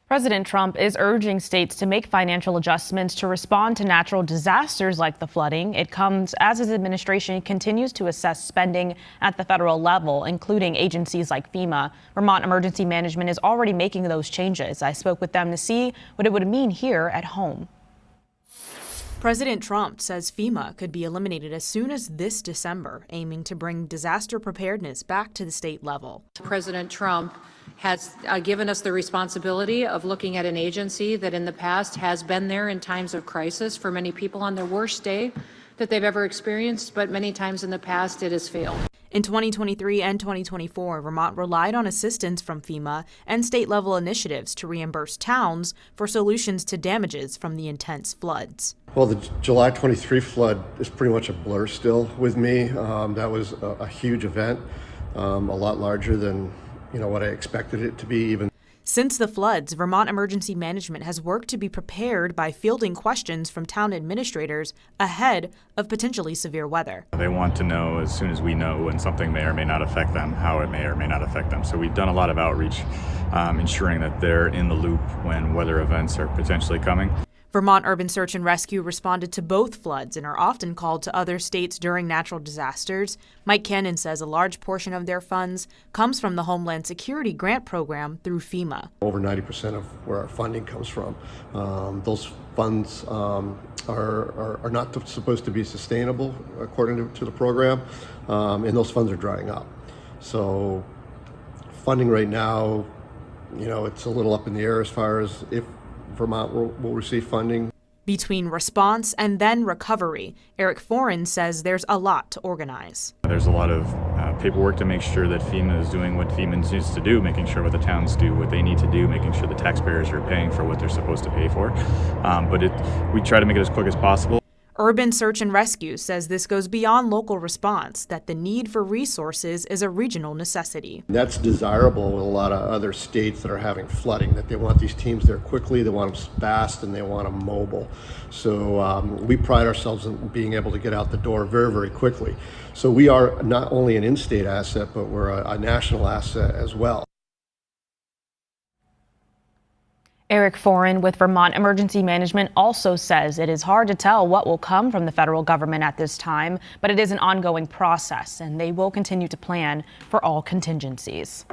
President Trump is urging states to make financial adjustments to respond to natural disasters like the flooding. It comes as his administration continues to assess spending at the federal level, including agencies like FEMA. Vermont Emergency Management is already making those changes. I spoke with them to see what it would mean here at home. President Trump says FEMA could be eliminated as soon as this December, aiming to bring disaster preparedness back to the state level. President Trump has given us the responsibility of looking at an agency that in the past has been there in times of crisis for many people on their worst day that they've ever experienced, but many times in the past it has failed. In 2023 and 2024, Vermont relied on assistance from FEMA and state-level initiatives to reimburse towns for solutions to damages from the intense floods. Well, the July 23 flood is pretty much a blur still with me. That was a huge event, a lot larger than what I expected it to be even. Since the floods, Vermont Emergency Management has worked to be prepared by fielding questions from town administrators ahead of potentially severe weather. They want to know as soon as we know when something may or may not affect them, how it may or may not affect them. So we've done a lot of outreach, ensuring that they're in the loop when weather events are potentially coming. Vermont Urban Search and Rescue responded to both floods and are often called to other states during natural disasters. Mike Cannon says a large portion of their funds comes from the Homeland Security Grant Program through FEMA. Over 90% of where our funding comes from. Those funds are not supposed to be sustainable according to the program, and those funds are drying up. So funding right now, it's a little up in the air as far as if Vermont will receive funding. Between response and then recovery, Eric Foran says there's a lot to organize. There's a lot of paperwork to make sure that FEMA is doing what FEMA needs to do, making sure what the towns do what they need to do, making sure the taxpayers are paying for what they're supposed to pay for. But we try to make it as quick as possible. Urban Search and Rescue says this goes beyond local response, that the need for resources is a regional necessity. That's desirable with a lot of other states that are having flooding, that they want these teams there quickly, they want them fast, and they want them mobile. So we pride ourselves in being able to get out the door very, very quickly. So we are not only an in-state asset, but we're a national asset as well. Eric Foran with Vermont Emergency Management also says it is hard to tell what will come from the federal government at this time, but it is an ongoing process and they will continue to plan for all contingencies.